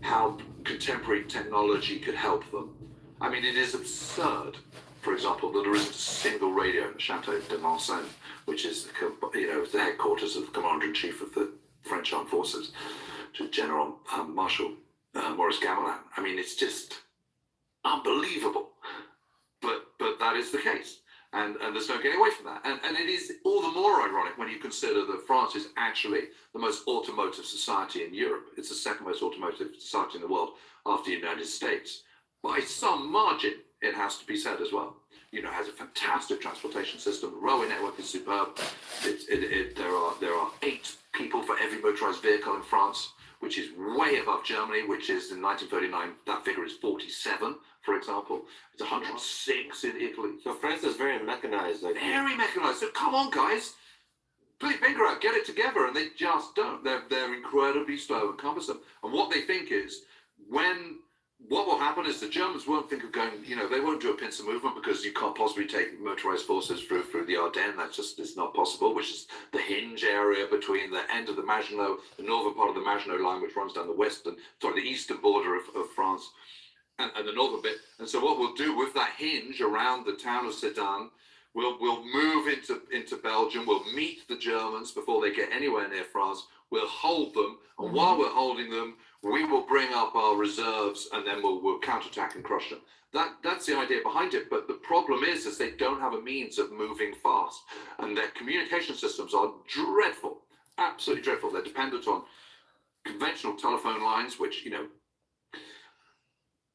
how contemporary technology could help them. I mean, it is absurd, for example, that there isn't a single radio in the Chateau de Vincennes, which is, you know, the headquarters of the Commander-in-Chief of the French Armed Forces, to General Marshal Maurice Gamelin. I mean, it's just unbelievable, but that is the case. And there's no getting away from that. And it is all the more ironic when you consider that France is actually the most automotive society in Europe. It's the second most automotive society in the world after the United States. By some margin, it has to be said as well. You know, it has a fantastic transportation system. The railway network is superb. There are 8 people for every motorized vehicle in France, which is way above Germany, which is in 1939, that figure is 47, for example. It's 106 in Italy. So France is very mechanized. Very mechanized. So come on, guys. Put your finger out, get it together. And they just don't. They're incredibly slow and cumbersome. And what they think is, what will happen is the Germans won't think of going, you know, they won't do a pincer movement because you can't possibly take motorized forces through the Ardennes. That's just, it's not possible, which is the hinge area between the end of the Maginot, the northern part of the Maginot Line, which runs down the eastern border of France, and the northern bit. And so what we'll do with that hinge around the town of Sedan, we'll move into Belgium, we'll meet the Germans before they get anywhere near France, we'll hold them, and while we're holding them, we will bring up our reserves, and then we'll counterattack and crush them. That's the idea behind it. But the problem is they don't have a means of moving fast, and their communication systems are dreadful, absolutely dreadful. They're dependent on conventional telephone lines, which, you know,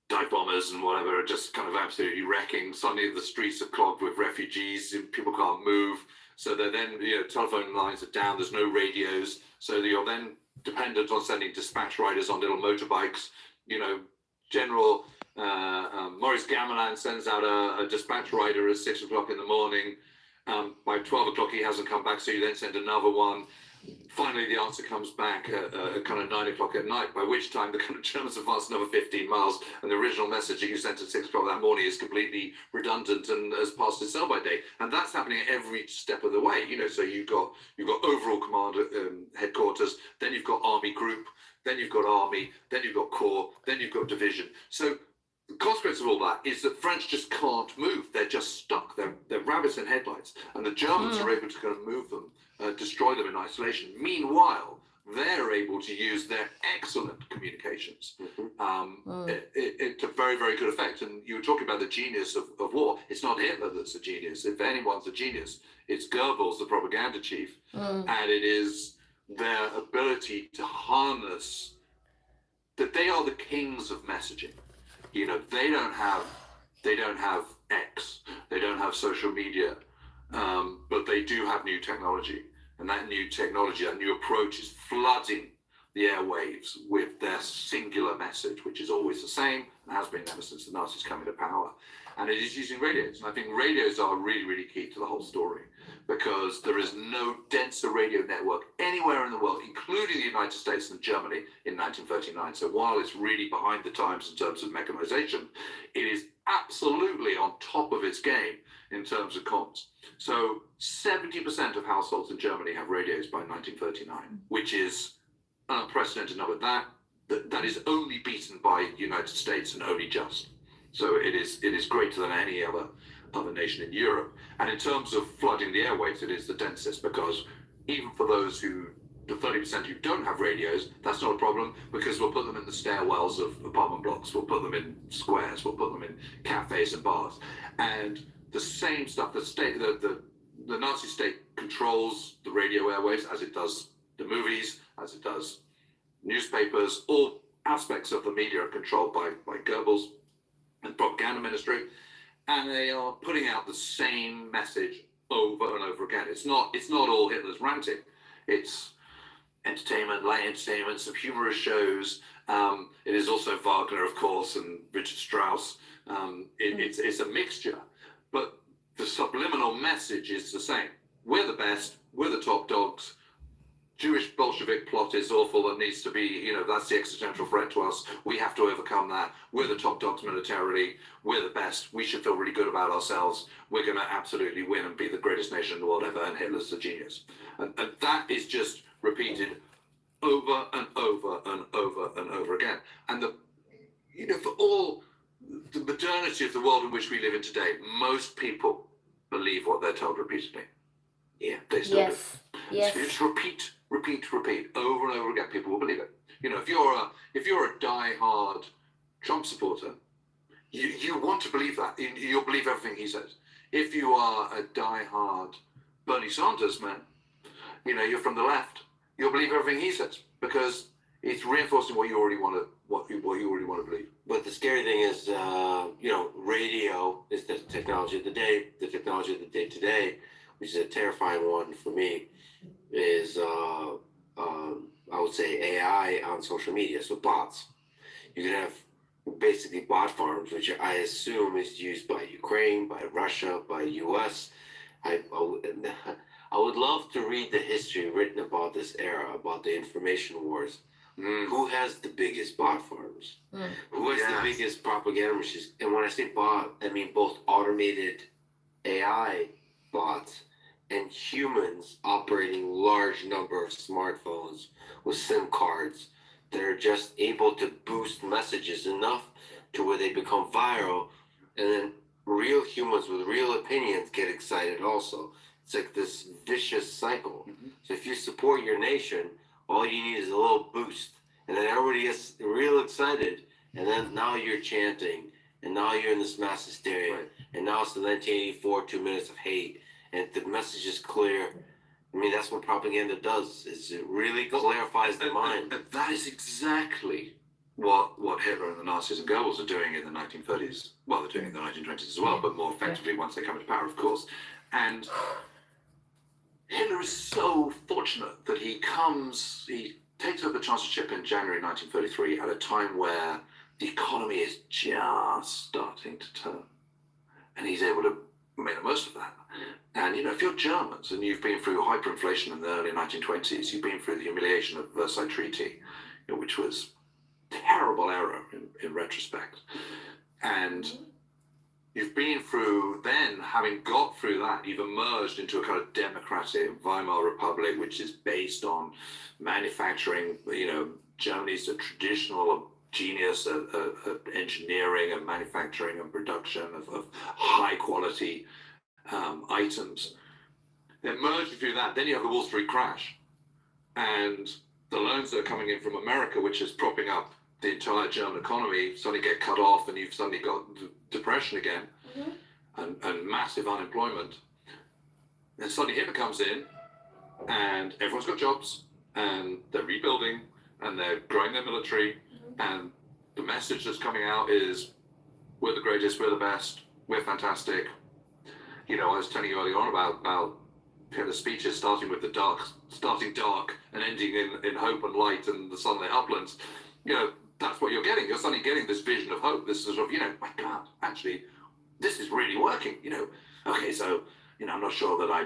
dive bombers and whatever are just kind of absolutely wrecking. Suddenly the streets are clogged with refugees, and people can't move. So they're then, you know, telephone lines are down, there's no radios. So you're then dependent on sending dispatch riders on little motorbikes, you know, general Maurice Gamelin sends out a dispatch rider at 6 o'clock in the morning. By 12 o'clock, he hasn't come back, so you then send another one. Finally, the answer comes back at kind of 9 o'clock at night, by which time the kind of Germans advanced another 15 miles, and the original message that you sent at 6 o'clock that morning is completely redundant and has passed its sell by date. And that's happening at every step of the way. So you've got overall command headquarters, then you've got army group, then you've got army, then you've got corps, then you've got division. So the consequence of all that is that French just can't move. They're just stuck. They're rabbits in headlights. And the Germans are able to kind of move them, destroy them in isolation. Meanwhile, they're able to use their excellent communications to very, very good effect. And you were talking about the genius of war. It's not Hitler that's a genius. If anyone's a genius, it's Goebbels, the propaganda chief. And it is their ability to harness that they are the kings of messaging. They don't have X, they don't have social media, but they do have new technology. And that new technology, that new approach is flooding the airwaves with their singular message, which is always the same and has been ever since the Nazis came into power. And it is using radios. And I think radios are really, really key to the whole story, because there is no denser radio network anywhere in the world, including the United States and Germany in 1939. So while it's really behind the times in terms of mechanization, it is absolutely on top of its game in terms of comms. So 70% of households in Germany have radios by 1939, which is an unprecedented number. That is only beaten by the United States, and only just. So it is greater than any other nation in Europe. And in terms of flooding the airwaves, it is the densest, because even for those the 30% who don't have radios, that's not a problem, because we'll put them in the stairwells of apartment blocks, we'll put them in squares, we'll put them in cafes and bars. And the same stuff, the Nazi state controls the radio airwaves as it does the movies, as it does newspapers. All aspects of the media are controlled by Goebbels and propaganda ministry, and they are putting out the same message over and over again. It's not all Hitler's ranting. It's entertainment, light entertainment, some humorous shows. It is also Wagner, of course, and Richard Strauss. It's a mixture, but the subliminal message is the same. We're the best. We're the top dogs. Jewish Bolshevik plot is awful. That needs to be, that's the existential threat to us. We have to overcome that. We're the top dogs militarily. We're the best. We should feel really good about ourselves. We're going to absolutely win and be the greatest nation in the world ever. And Hitler's the genius. And that is just repeated over and over and over and over again. And for all the modernity of the world in which we live in today, most people believe what they're told repeatedly. Yeah, they still do. Yes. So you just repeat over and over again. People will believe it. If you're a die-hard Trump supporter, you want to believe that. You'll believe everything he says. If you are a die-hard Bernie Sanders man, you're from the left, you'll believe everything he says, because it's reinforcing what you already want to believe. But the scary thing is, radio is the technology of the day. The technology of the day today, which is a terrifying one for me, is I would say AI on social media. So bots. You can have basically bot farms, which I assume is used by Ukraine, by Russia, by US. I would love to read the history written about this era, about the information wars. Who has the biggest bot farms? Who has the biggest propaganda machines? And when I say bot, I mean both automated AI bots and humans operating large number of smartphones with SIM cards that are just able to boost messages enough to where they become viral, and then real humans with real opinions get excited also. It's like this vicious cycle. So if you support your nation, all you need is a little boost, and then everybody gets real excited, and then now you're chanting, and now you're in this mass hysteria, and now it's the 1984 2 minutes of hate, and the message is clear. I mean, that's what propaganda does, is it really clarifies the mind. And that is exactly what Hitler and the Nazis and Goebbels are doing in the 1930s. Well, they're doing it in the 1920s as well, but more effectively once they come into power, of course. And Hitler is so fortunate that he takes over the chancellorship in January 1933 at a time where the economy is just starting to turn. And he's able to make the most of that. And, if you're Germans and you've been through hyperinflation in the early 1920s, you've been through the humiliation of the Versailles Treaty, which was terrible error in retrospect. And you've been through, then having got through that, you've emerged into a kind of democratic Weimar Republic, which is based on manufacturing. Germany's a traditional genius at engineering and manufacturing and production of high quality items. Then merging through that, then you have the Wall Street crash, and the loans that are coming in from America, which is propping up the entire German economy, suddenly get cut off, and you've suddenly got depression again, and massive unemployment. And suddenly Hitler comes in, and everyone's got jobs, and they're rebuilding, and they're growing their military, and the message that's coming out is, we're the greatest, we're the best, we're fantastic. I was telling you earlier on about the speeches starting dark and ending in hope and light and the sunlit uplands. That's what you're getting. You're suddenly getting this vision of hope, this sort of, my God, actually, this is really working. Okay, so, I'm not sure that I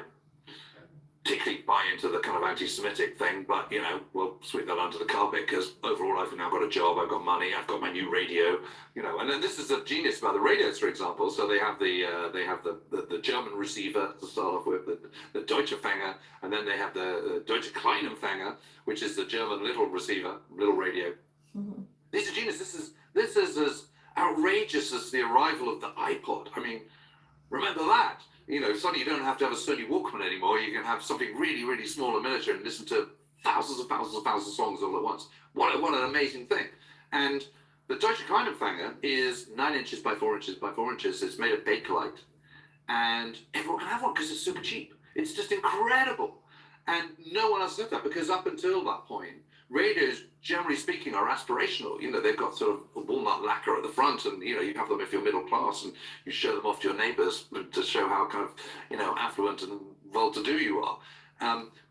particularly buy into the kind of anti-Semitic thing, but we'll sweep that under the carpet because overall I've now got a job, I've got money, I've got my new radio, and then this is the genius about the radios, for example. So they have the German receiver to start off with, the Deutsche Empfänger, and then they have the Deutsche Kleinempfänger, which is the German little receiver, little radio. Mm-hmm. These are genius. This is as outrageous as the arrival of the iPod. I mean, remember that. Suddenly you don't have to have a Sony Walkman anymore. You can have something really, really small and miniature and listen to thousands of songs all at once. What an amazing thing. And the Deutsche Kleinempfänger is 9 inches by 4 inches by 4 inches. It's made of Bakelite. And everyone can have one because it's super cheap. It's just incredible. And no one else said that, because up until that point, radios, generally speaking, are aspirational. They've got sort of a walnut lacquer at the front, and you have them if you're middle class, and you show them off to your neighbours to show how kind of affluent and well-to-do you are.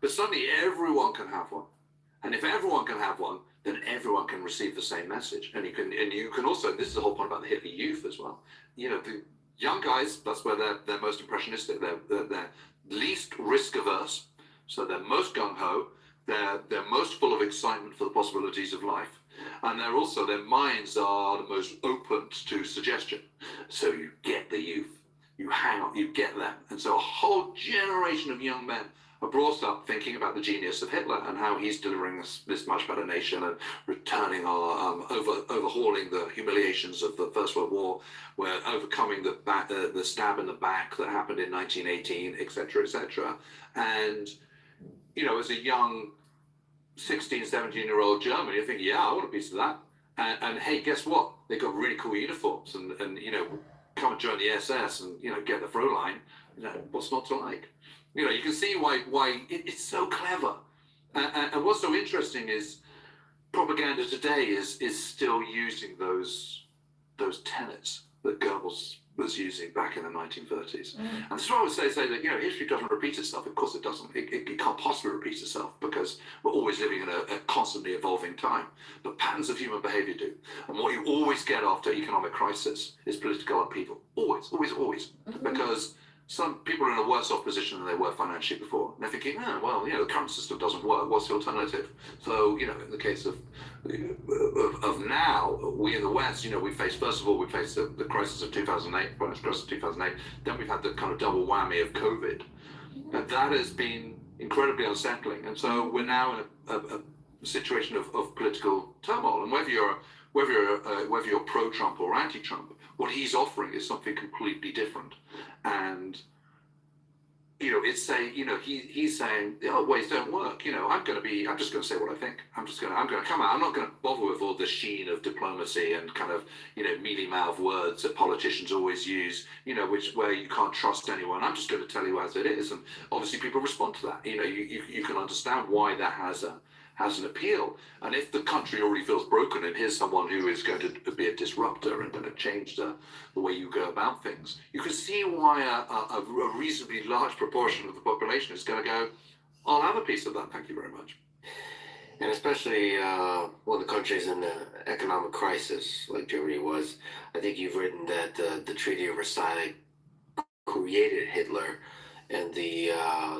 But suddenly everyone can have one, and if everyone can have one, then everyone can receive the same message. And you can also. This is the whole point about the Hitler Youth as well. The young guys, that's where they're most impressionistic. They're least risk averse, so they're most gung ho. They're most full of excitement for the possibilities of life. And their minds are the most open to suggestion. So you get the youth, you hang on, you get them. And so a whole generation of young men are brought up thinking about the genius of Hitler and how he's delivering us this much better nation and returning our, overhauling the humiliations of the First World War. We're overcoming the stab in the back that happened in 1918, etc., etc. And, as a young 16, 17-year-old German, you think, yeah, I want a piece of that. And hey, guess what? They got really cool uniforms and come and join the SS and, get the Fräulein. What's not to like? You can see why it's so clever. And what's so interesting is propaganda today is still using those tenets that Goebbels was using back in the 1930s. And this is why I would say that, history doesn't repeat itself. Of course it doesn't. It can't possibly repeat itself because we're always living in a constantly evolving time. But patterns of human behavior do. And what you always get after economic crisis is political upheaval. Always, always, always. Because some people are in a worse off position than they were financially before. And they're thinking, the current system doesn't work. What's the alternative? So, in the case of now, we in the West, we faced the crisis of 2008, financial crisis of 2008. Then we've had the kind of double whammy of COVID. And that has been incredibly unsettling. And so we're now in a situation of political turmoil. And whether you're pro-Trump or anti-Trump, what he's offering is something completely different. And it's saying, he's saying the old ways don't work. I'm just going to say what I think. I'm going to come out. I'm not going to bother with all the sheen of diplomacy and kind of, mealy-mouthed words that politicians always use, where you can't trust anyone. I'm just going to tell you as it is. And obviously people respond to that. You can understand why that has an appeal. And if the country already feels broken and here's someone who is going to be a disruptor and going to change the way you go about things, you can see why a reasonably large proportion of the population is going to go, I'll have a piece of that, thank you very much. And especially when the country's in an economic crisis like Germany was. I think you've written that the Treaty of Versailles created Hitler, and the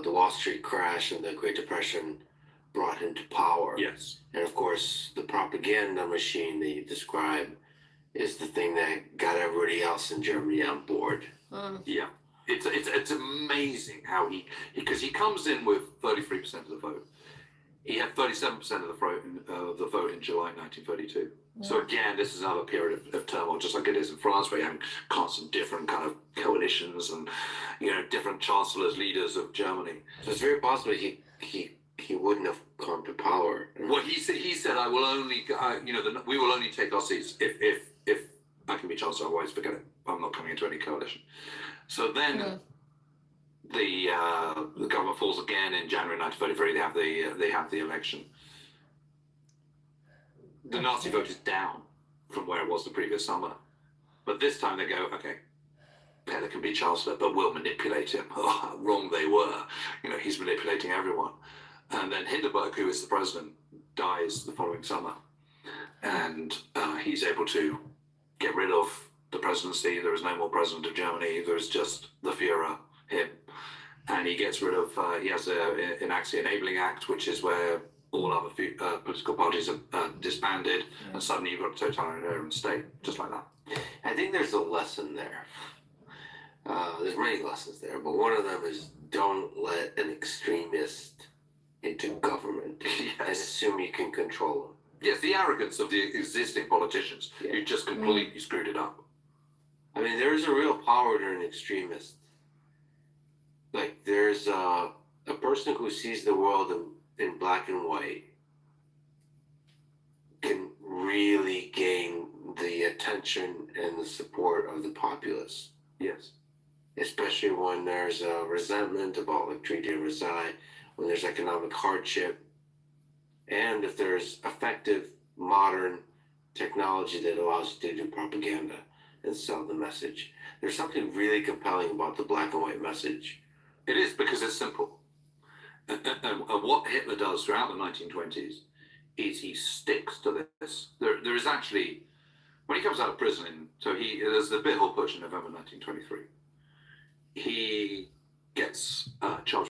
Wall Street crash and the Great Depression brought him to power. Yes. And of course, the propaganda machine that you describe is the thing that got everybody else in Germany on board. Yeah. It's amazing how because he comes in with 33% of the vote. He had 37% of the vote in July 1932. So again, this is another period of turmoil, just like it is in France, where you have constant different kind of coalitions and different chancellors, leaders of Germany. So it's very possible he wouldn't have come to power. Well, he said, I will only, we will only take our seats if I can be chancellor. Otherwise, forget it. I'm not coming into any coalition. So then. The government falls again in January 1933. They have the election. The Nazi vote is down from where it was the previous summer, but this time they go, okay, Hitler can be chancellor, but we'll manipulate him. Oh, wrong they were. He's manipulating everyone. And then Hindenburg, who is the president, dies the following summer, and he's able to get rid of the presidency. There is no more president of Germany. There is just the Führer, him. And he gets rid of, he enacts the Enabling Act, which is where all other political parties are disbanded, and suddenly you've got a totalitarian state, just like that. I think there's a lesson there. There's many lessons there, but one of them is don't let an extremist into government and assume you can control them. Yes, the arrogance of the existing politicians who just completely screwed it up. I mean, there is a real power to an extremist. Like, there's a person who sees the world in black and white can really gain the attention and the support of the populace. Yes. Especially when there's a resentment about the Treaty of Versailles, when there's economic hardship, and if there's effective modern technology that allows you to do propaganda and sell the message. There's something really compelling about the black and white message. It is, because it's simple. And what Hitler does throughout the 1920s is he sticks to this. There is actually, when he comes out of prison, there's the Bithell Putsch in November 1923. He gets charged